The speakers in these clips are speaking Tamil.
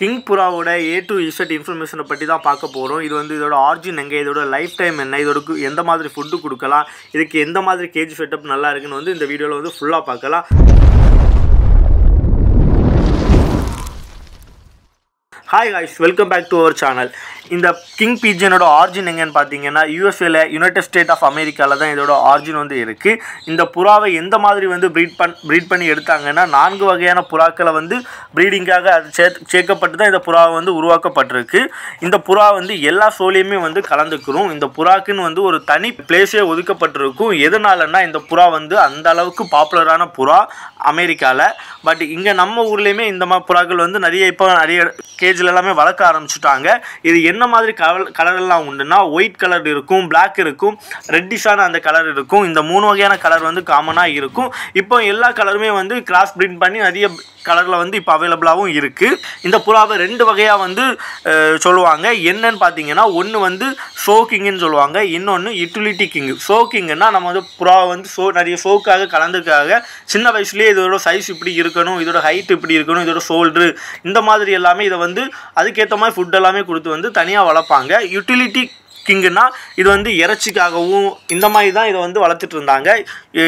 கிங் புறாவோட A to Z இன்ஃபர்மேஷனை பற்றி தான் பார்க்க போகிறோம். இது வந்து இதோட ஆரிஜின் எங்கே, இதோட லைஃப் டைம் என்ன, இதோட எந்த மாதிரி ஃபுட்டு கொடுக்கலாம், இதுக்கு எந்த மாதிரி கேஜ் செட்டப் நல்லா இருக்குன்னு வந்து இந்த வீடியோவில் வந்து ஃபுல்லாக பார்க்கலாம். Hi guys, welcome back to our channel. இந்த கிங் பீஜனோட ஆரிஜின் எங்கன்னு பார்த்தீங்கன்னா யூஎஸ்ஏல யுனைடெட் ஸ்டேட் ஆஃப் அமெரிக்காவில் தான் இதோட ஆரிஜின் வந்து இருக்குது. இந்த புறாவை எந்த மாதிரி வந்து ப்ரீட் பண்ணி எடுத்தாங்கன்னா 4 வகையான புறாக்களை வந்து ப்ரீடிங்காக அது சேர்க்கப்பட்டு தான் இந்த புறாவை வந்து உருவாக்கப்பட்டிருக்கு. இந்த புறா வந்து எல்லா ஷோலையுமே வந்து கலந்துக்கிறோம். இந்த புறாக்குன்னு வந்து ஒரு தனி பிளேஸே ஒதுக்கப்பட்டிருக்கும். எதனாலன்னா இந்த புறா வந்து அந்த அளவுக்கு பாப்புலரான புறா அமெரிக்காவில். பட் இங்கே நம்ம ஊர்லேயுமே இந்த மாதிரி புறாக்கள் வந்து நிறைய கேஜில் எல்லாமே வளர்க்க ஆரம்பிச்சுட்டாங்க. இது என்ன மாதிரி கலர்லாம் உண்டுன்னா ஒயிட் கலர் இருக்கும், பிளாக் இருக்கும், ரெட்டிஷான அந்த கலர் இருக்கும். இந்த 3 வகையான கலர் வந்து காமனாக இருக்கும். இப்போ எல்லா கலருமே வந்து கிராஸ் ப்ரீட் பண்ணி நிறைய கலரில் வந்து இப்போ அவைலபிளாகவும் இருக்குது. இந்த புறாவை 2 வகையாக வந்து சொல்லுவாங்க. என்னன்னு பார்த்தீங்கன்னா ஒன்று வந்து ஷோ கிங்குன்னு சொல்லுவாங்க, இன்னொன்று யூட்டிலிட்டி கிங்கு. ஷோ கிங்குன்னா நம்ம வந்து புறாவை வந்து நிறைய ஷோக்காக கலந்துக்காக சின்ன வயசுலேயே இதோட சைஸ் இப்படி இருக்கணும், இதோட ஹைட் இப்படி இருக்கணும், இதோட ஷோல்ட்ரு இந்த மாதிரி எல்லாமே இதை வந்து அதுக்கேற்ற மாதிரி ஃபுட் எல்லாமே கொடுத்து வந்து தனியாக வளர்ப்பாங்க. யூட்டிலிட்டி கிங்குன்னா இது வந்து இறைச்சிக்காகவும் இந்த மாதிரி தான் இதை வந்து வளர்த்துட்டு இருந்தாங்க.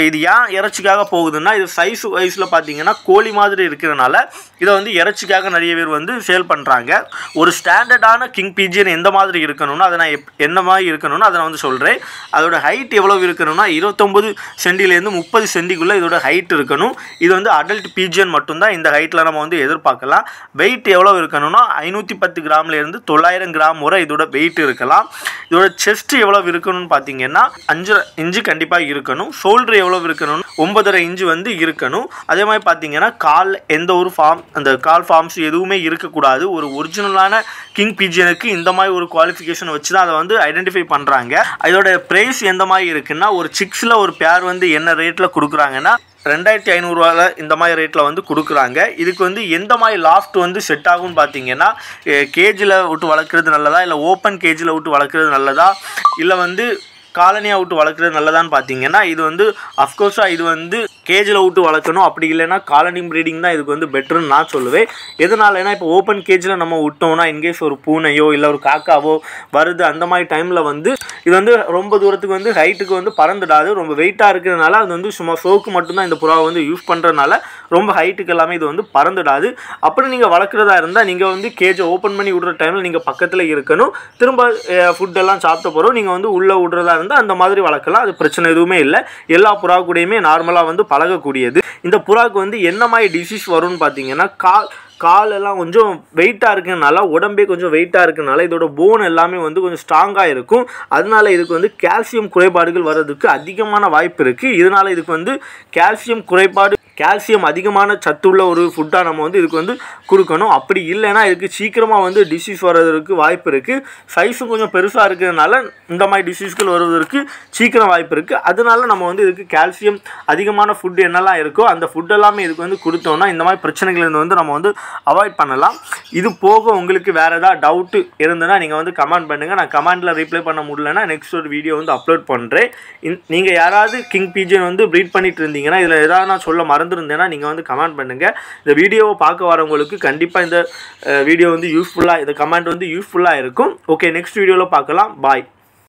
இது ஏன் இறைச்சிக்காக போகுதுன்னா இது சைஸ் வயசில் பார்த்தீங்கன்னா கோழி மாதிரி இருக்கிறதுனால இதை வந்து இறைச்சிக்காக நிறைய பேர் வந்து சேல் பண்ணுறாங்க. ஒரு ஸ்டாண்டர்டான கிங் பீஜன் எந்த மாதிரி இருக்கணும்னா அதை நான் என்ன மாதிரி இருக்கணும்னு அதை நான் வந்து சொல்கிறேன். அதோட ஹைட் எவ்வளோ இருக்கணும்னா 29 சென்டிலேருந்து 30 சென்டிக்குள்ளே இதோட ஹைட் இருக்கணும். இது வந்து அடல்ட் பீஜன் மட்டும்தான் இந்த ஹைட்டில் நம்ம வந்து எதிர்பார்க்கலாம். வெயிட் எவ்வளோ இருக்கணும்னா 510 கிராம்லேருந்து 900 கிராம் வரை இதோட வெயிட் இருக்கலாம். இதோட செஸ்ட் எவ்வளவு இருக்கணும்னு பார்த்தீங்கன்னா 5 இன்ச்சு கண்டிப்பாக இருக்கணும். ஷோல்டர் எவ்வளவு இருக்கணும் 9.5 இன்ச்சு வந்து இருக்கணும். அதே மாதிரி பார்த்தீங்கன்னா கால் எந்த ஒரு அந்த கால் ஃபார்ம்ஸ் எதுவுமே இருக்கக்கூடாது. ஒரு ஒரிஜினலான கிங் பீஜனுக்கு இந்த மாதிரி ஒரு குவாலிஃபிகேஷன் வச்சு தான் அதை வந்து ஐடென்டிஃபை பண்ணுறாங்க. இதோட ப்ரைஸ் எந்த மாதிரி இருக்குன்னா ஒரு சிக்ஸில் ஒரு பேர் வந்து என்ன ரேட்டில் கொடுக்குறாங்கன்னா 2500 இந்த மாதிரி ரேட்டில் வந்து கொடுக்குறாங்க. இதுக்கு வந்து எந்த மாதிரி லாஃப்ட் வந்து செட் ஆகும்னு பார்த்தீங்கன்னா கேஜில் விட்டு வளர்க்குறது நல்லதா, இல்லை ஓப்பன் கேஜில் விட்டு வளர்க்குறது நல்லதா, இல்லை வந்து காலனியாக விட்டு வளர்க்குறது நல்லதான்னு பார்த்தீங்கன்னா இது வந்து அஃப்கோர்ஸாக இது வந்து கேஜில் விட்டு வளர்க்கணும். அப்படி இல்லைன்னா காலனி ப்ரீடிங் தான் இதுக்கு வந்து பெட்டர்னு நான் சொல்லுவேன். எதனாலனா இப்போ ஓப்பன் கேஜில் நம்ம விட்டோம்னா இன்கேஸ் ஒரு பூனையோ இல்லை ஒரு காக்காவோ வருது அந்த மாதிரி டைமில் வந்து இது வந்து ரொம்ப தூரத்துக்கு வந்து ஹைட்டுக்கு வந்து பறந்துடாது. ரொம்ப வெயிட்டாக இருக்கிறதுனால அது வந்து சும்மா ஷோக்கு மட்டும்தான் இந்த புறாவை வந்து யூஸ் பண்ணுறதுனால ரொம்ப ஹைட்டுக்கு எல்லாமே இது வந்து பறந்துடாது. அப்படி நீங்கள் வளர்க்குறதா இருந்தால் நீங்கள் வந்து கேஜை ஓப்பன் பண்ணி விடுற டைமில் நீங்கள் பக்கத்தில் இருக்கணும். திரும்ப ஃபுட்டெல்லாம் சாப்பிட்ட போகிறோம் நீங்கள் வந்து உள்ளே விடுறதா இருந்தால் அந்த மாதிரி வளர்க்கலாம். அது பிரச்சனை எதுவுமே இல்லை. எல்லா புறா கூடயுமே நார்மலாக வந்து பழகக்கூடியது. இந்த புறாவுக்கு வந்து என்ன மாதிரி டிசீஸ் வரும்னு பார்த்தீங்கன்னா காலெல்லாம் கொஞ்சம் வெயிட்டாக இருக்கிறதுனால உடம்பே கொஞ்சம் வெயிட்டாக இருக்கிறதுனால இதோட போன் எல்லாமே வந்து கொஞ்சம் ஸ்ட்ராங்காக இருக்கும். அதனால இதுக்கு வந்து கால்சியம் குறைபாடுகள் வர்றதுக்கு அதிகமான வாய்ப்பு இருக்குது. இதனால் இதுக்கு வந்து கால்சியம் அதிகமான சத்துள்ள ஒரு ஃபுட்டாக நம்ம வந்து இதுக்கு வந்து கொடுக்கணும். அப்படி இல்லைன்னா இதுக்கு சீக்கிரமாக வந்து டிசீஸ் வர்றதுக்கு வாய்ப்பு இருக்குது. சைஸும் கொஞ்சம் பெருசாக இருக்கிறதுனால இந்த மாதிரி டிசீஸ்கள் வருவதற்கு சீக்கிரம் வாய்ப்பு இருக்குது. அதனால நம்ம வந்து இதுக்கு கால்சியம் அதிகமான ஃபுட் என்னெல்லாம் இருக்கோ அந்த ஃபுட் எல்லாமே இதுக்கு வந்து கொடுத்தோம்னா இந்த மாதிரி பிரச்சனைகள் வந்து நம்ம வந்து அவாய்ட் பண்ணலாம். இது போக உங்களுக்கு வேறு ஏதாவது டவுட்டு இருந்ததுன்னா நீங்கள் வந்து கமெண்ட் பண்ணுங்கள். நான் கமெண்டில் ரிப்ளை பண்ண முடியலன்னா நெக்ஸ்ட் ஒரு வீடியோ வந்து அப்லோட் பண்ணுறேன். நீங்கள் யாராவது கிங் பீஜன் வந்து ப்ரீட் பண்ணிட்டு இருந்தீங்கன்னா இதில் ஏதாவது நான் சொல்ல மறந்துருந்தேன்னா நீங்கள் வந்து கமெண்ட் பண்ணுங்கள். இந்த வீடியோவை பார்க்க வரவங்களுக்கு கண்டிப்பாக இந்த வீடியோ வந்து யூஸ்ஃபுல்லாக இந்த கமெண்ட் வந்து யூஸ்ஃபுல்லாக இருக்கும். ஓகே, நெக்ஸ்ட் வீடியோவில் பார்க்கலாம். பாய்.